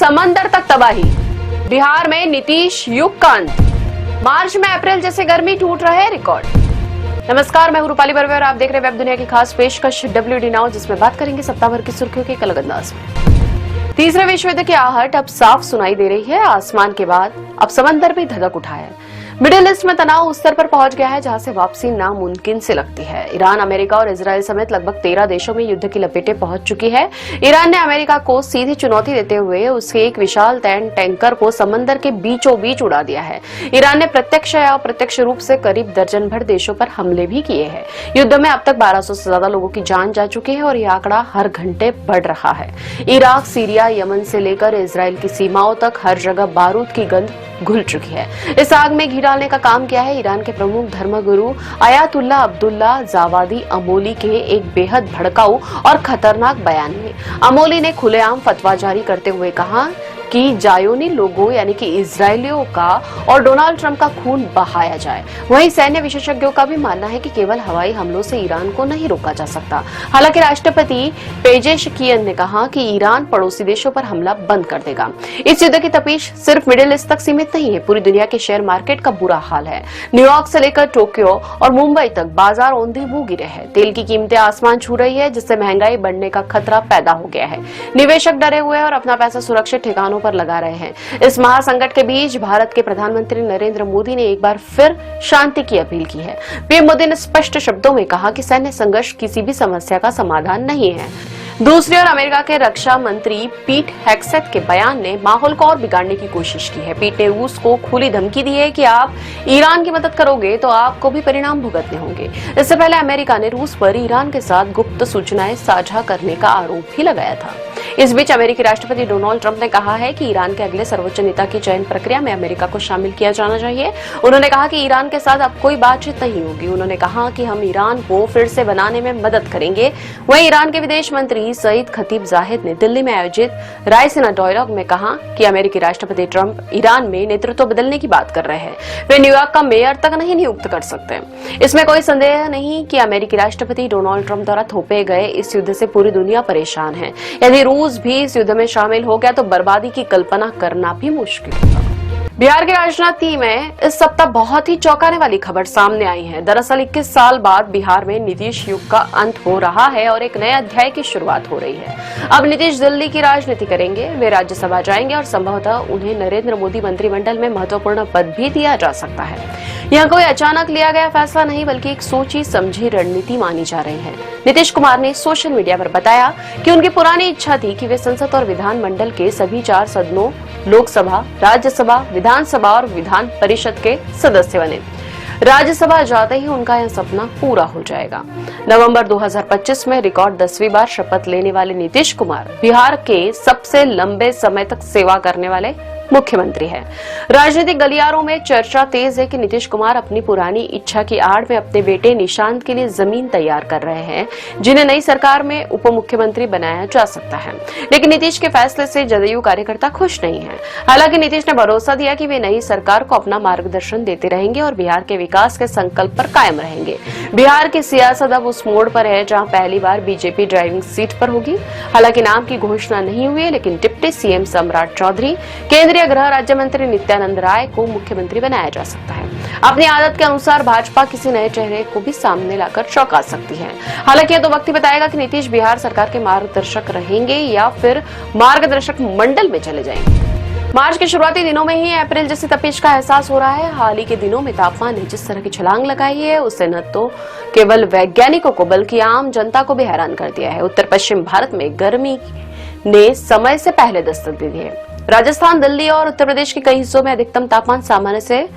समंदर तक तबाही। बिहार में नीतीश युग का अंत। मार्च में अप्रैल जैसे गर्मी टूट रहे रिकॉर्ड। नमस्कार, मैं हूं रूपाली बर्वे और आप देख रहे हैं वेब दुनिया की खास पेशकश WD नाउ, जिसमें बात करेंगे सप्ताह भर की सुर्खियों के एक अलग अंदाज में। तीसरे विश्व युद्ध की आहट अब साफ सुनाई दे रही है। आसमान के बाद अब समंदर भी धधक उठा है। मिडिल ईस्ट में तनाव उस स्तर पर पहुंच गया है जहां से वापसी नामुमकिन से लगती है। ईरान, अमेरिका और इजरायल समेत लगभग 13 देशों में युद्ध की लपेटें पहुंच चुकी है। ईरान ने अमेरिका को सीधी चुनौती देते हुए उसके एक विशाल टैंकर को समंदर के बीचों बीच उड़ा दिया है। ईरान ने प्रत्यक्ष या अप्रत्यक्ष रूप से करीब दर्जन भर देशों पर हमले भी किए हैं। युद्ध में अब तक 1200 से ज्यादा लोगों की जान जा चुकी है और यह आंकड़ा हर घंटे बढ़ रहा है। इराक, सीरिया, यमन से लेकर इजरायल की सीमाओं तक हर जगह बारूद की गंध घुल चुकी है। इस आग में घी डालने का काम किया है ईरान के प्रमुख धर्मगुरु अयातुल्ला अब्दुल्ला जावादी अमोली के एक बेहद भड़काऊ और खतरनाक बयान में। अमोली ने खुलेआम फतवा जारी करते हुए कहा कि जायोनी लोगों यानी कि इजरायलियों का और डोनाल्ड ट्रंप का खून बहाया जाए। वहीं सैन्य विशेषज्ञों का भी मानना है कि केवल हवाई हमलों से ईरान को नहीं रोका जा सकता। हालांकि राष्ट्रपति पेजेशकियन ने कहा कि ईरान पड़ोसी देशों पर हमला बंद कर देगा। इस युद्ध की तपिश सिर्फ मिडिल ईस्ट तक सीमित नहीं है, पूरी दुनिया के शेयर मार्केट का बुरा हाल है। न्यूयॉर्क से लेकर टोक्यो और मुंबई तक बाजार औंधे मुंह गिरे हैं। तेल की कीमतें आसमान छू रही है, जिससे महंगाई बढ़ने का खतरा पैदा हो गया है। निवेशक डरे हुए और अपना पैसा सुरक्षित ठिकानों पर लगा रहे हैं। इस महासंकट के बीच भारत के प्रधानमंत्री नरेंद्र मोदी ने एक बार फिर शांति की अपील की है। पीएम मोदी ने स्पष्ट शब्दों में कहा कि सैन्य संघर्ष किसी भी समस्या का समाधान नहीं है। दूसरी ओर अमेरिका के रक्षा मंत्री पीट हेग्सेथ के बयान ने माहौल को और बिगाड़ने की कोशिश की है। पीट ने रूस को खुली धमकी दी है कि आप ईरान की मदद करोगे तो आपको भी परिणाम भुगतने होंगे। इससे पहले अमेरिका ने रूस पर ईरान के साथ गुप्त सूचनाएं साझा करने का आरोप भी लगाया था। इस बीच अमेरिकी राष्ट्रपति डोनाल्ड ट्रंप ने कहा है कि ईरान के अगले सर्वोच्च नेता की चयन प्रक्रिया में अमेरिका को शामिल किया जाना चाहिए। उन्होंने कहा कि ईरान के साथ अब कोई बातचीत नहीं होगी। उन्होंने कहा कि हम ईरान को फिर से बनाने में मदद करेंगे। वहीं ईरान के विदेश मंत्री सईद खतीब जाहिद ने दिल्ली में आयोजित रायसीना डायलॉग में कहा कि अमेरिकी राष्ट्रपति ट्रंप ईरान में नेतृत्व बदलने की बात कर रहे हैं। वे न्यूयॉर्क का मेयर तक नहीं नियुक्त कर सकते। इसमें कोई संदेह नहीं कि अमेरिकी राष्ट्रपति डोनाल्ड ट्रंप द्वारा थोपे गए इस युद्ध से पूरी दुनिया परेशान है। यदि रूस भी इस युद्ध में शामिल हो गया तो बर्बादी की कल्पना करना भी मुश्किल होगा। बिहार के राजनीति में इस सप्ताह बहुत ही चौंकाने वाली खबर सामने आई है। दरअसल 21 साल बाद बिहार में नीतीश युग का अंत हो रहा है और एक नए अध्याय की शुरुआत हो रही है। अब नीतीश दिल्ली की राजनीति करेंगे। वे राज्यसभा जाएंगे और संभवतः उन्हें नरेंद्र मोदी मंत्रिमंडल में महत्वपूर्ण पद भी दिया जा सकता है। यह कोई अचानक लिया गया फैसला नहीं, बल्कि एक सोची समझी रणनीति मानी जा रही है। नीतीश कुमार ने सोशल मीडिया पर बताया कि उनकी पुरानी इच्छा थी कि वे संसद और विधानमंडल के सभी 4 सदनों, लोकसभा, राज्यसभा, विधानसभा और विधान परिषद के सदस्य बने। राज्यसभा जाते ही उनका यह सपना पूरा हो जाएगा। नवंबर 2025 में रिकॉर्ड 10वीं बार शपथ लेने वाले नीतीश कुमार बिहार के सबसे लंबे समय तक सेवा करने वाले मुख्यमंत्री है। राजनीतिक गलियारों में चर्चा तेज है कि नीतीश कुमार अपनी पुरानी इच्छा की आड़ में अपने बेटे निशांत के लिए जमीन तैयार कर रहे हैं, जिन्हें नई सरकार में उप मुख्यमंत्री बनाया जा सकता है। लेकिन नीतीश के फैसले से जदयू कार्यकर्ता खुश नहीं है। हालांकि नीतीश ने भरोसा दिया कि वे नई सरकार को अपना मार्गदर्शन देते रहेंगे और बिहार के विकास के संकल्प पर कायम रहेंगे। बिहार की सियासत अब उस मोड़ पर है जहाँ पहली बार बीजेपी ड्राइविंग सीट पर होगी। हालांकि नाम की घोषणा नहीं हुई है, लेकिन डिप्टी सीएम सम्राट चौधरी, केंद्रीय गृह राज्य मंत्री नित्यानंद राय को मुख्यमंत्री बनाया जा सकता है। अपनी आदत के अनुसार भाजपा किसी नए चेहरे को भी सामने लाकर चौंका सकती है। हालांकि यह तो वक्त ही बताएगा कि नीतीश बिहार सरकार के मार्गदर्शक रहेंगे या फिर मार्गदर्शक मंडल में चले जाएंगे। मार्च के शुरुआती दिनों में ही अप्रैल जैसी तपिश का एहसास हो रहा है। हाल ही के दिनों में तापमान ने जिस तरह की छलांग लगाई है, उससे न तो केवल वैज्ञानिकों को बल्कि आम जनता को भी हैरान कर दिया है। उत्तर पश्चिम भारत में गर्मी ने समय से पहले दस्तक दे दी है। राजस्थान, दिल्ली और उत्तर प्रदेश के कई हिस्सों में अधिकतम तापमान सामान्य से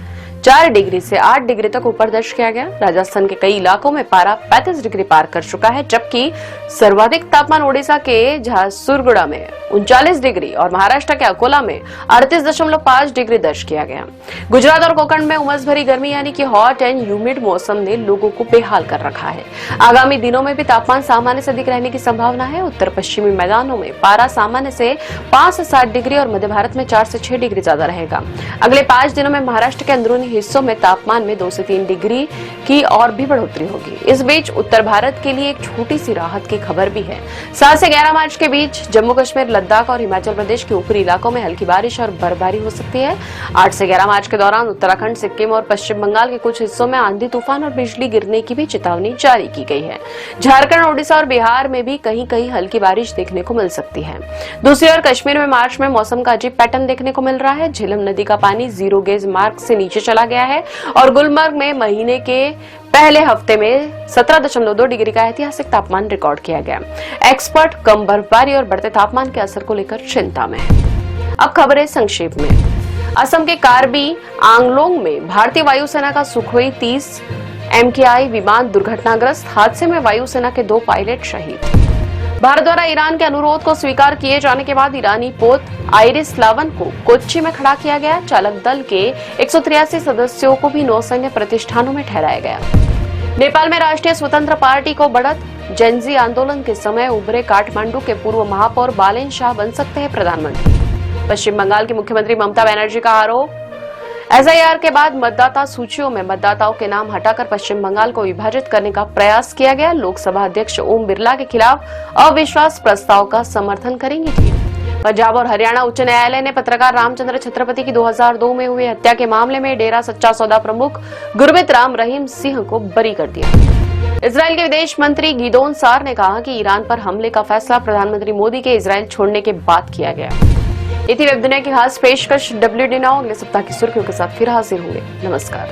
4 डिग्री से 8 डिग्री तक ऊपर दर्ज किया गया। राजस्थान के कई इलाकों में पारा 35 डिग्री पार कर चुका है, जबकि सर्वाधिक तापमान ओडिशा के झारसुगुड़ा में 39 डिग्री और महाराष्ट्र के अकोला में 38.5 डिग्री दर्ज किया गया। गुजरात और कोंकण में उमस भरी गर्मी यानी कि हॉट एंड ह्यूमिड मौसम ने लोगों को बेहाल कर रखा है। आगामी दिनों में भी तापमान सामान्य से अधिक रहने की संभावना है। उत्तर पश्चिमी मैदानों में पारा सामान्य से 5 से 7 डिग्री और मध्य भारत में 4 से 6 डिग्री ज्यादा रहेगा। अगले 5 दिनों में महाराष्ट्र के अंदरूनी हिस्सों में तापमान में 2 से 3 डिग्री की और भी बढ़ोतरी होगी। इस बीच उत्तर भारत के लिए एक छोटी सी राहत की खबर भी है। 7 से 11 मार्च के बीच जम्मू कश्मीर, लद्दाख और हिमाचल प्रदेश के ऊपरी इलाकों में हल्की बारिश और बर्फबारी हो सकती है। 8 से 11 मार्च के दौरान उत्तराखंड, सिक्किम और पश्चिम बंगाल के कुछ हिस्सों में आंधी तूफान और बिजली गिरने की भी चेतावनी जारी की गई है। झारखंड, ओडिशा और बिहार में भी कहीं कहीं हल्की बारिश देखने को मिल सकती है। दूसरी ओर कश्मीर में मार्च में मौसम का अजीब पैटर्न देखने को मिल रहा है। झेलम नदी का पानी 0 गेज मार्क से नीचे चला गया है और गुलमर्ग में महीने के पहले हफ्ते में 17.2 डिग्री का ऐतिहासिक तापमान रिकॉर्ड किया गया। एक्सपर्ट कम बर्फबारी और बढ़ते तापमान के असर को लेकर चिंता में है। अब खबरें संक्षेप में। असम के कार्बी आंगलोंग में भारतीय वायुसेना का सुखोई 30 MKI विमान दुर्घटनाग्रस्त। हादसे में वायुसेना के 2 पायलट शहीद। भारत द्वारा ईरान के अनुरोध को स्वीकार किए जाने के बाद ईरानी पोत आइरिस लावन को कोच्चि में खड़ा किया गया। चालक दल के 183 सदस्यों को भी नौसैन्य प्रतिष्ठानों में ठहराया गया। नेपाल में राष्ट्रीय स्वतंत्र पार्टी को बढ़त। जेनजी आंदोलन के समय उभरे काठमांडू के पूर्व महापौर बालेन शाह बन सकते हैं प्रधानमंत्री। पश्चिम बंगाल की मुख्यमंत्री ममता बनर्जी का आरोप। SIR के बाद मतदाता सूचियों में मतदाताओं के नाम हटाकर पश्चिम बंगाल को विभाजित करने का प्रयास किया गया। लोकसभा अध्यक्ष ओम बिरला के खिलाफ अविश्वास प्रस्ताव का समर्थन करेंगी टीम। पंजाब और हरियाणा उच्च न्यायालय ने पत्रकार रामचंद्र छत्रपति की 2002 में हुई हत्या के मामले में डेरा सच्चा सौदा प्रमुख गुरमीत राम रहीम सिंह को बरी कर दिया। इजरायल के विदेश मंत्री गिदोन सार ने कहा कि ईरान पर हमले का फैसला प्रधानमंत्री मोदी के इजरायल छोड़ने के बाद किया गया। ये थी वेब दुनिया की खास पेशकश WD नाउ। अगले सप्ताह की सुर्खियों के साथ फिर हाजिर होंगे। नमस्कार।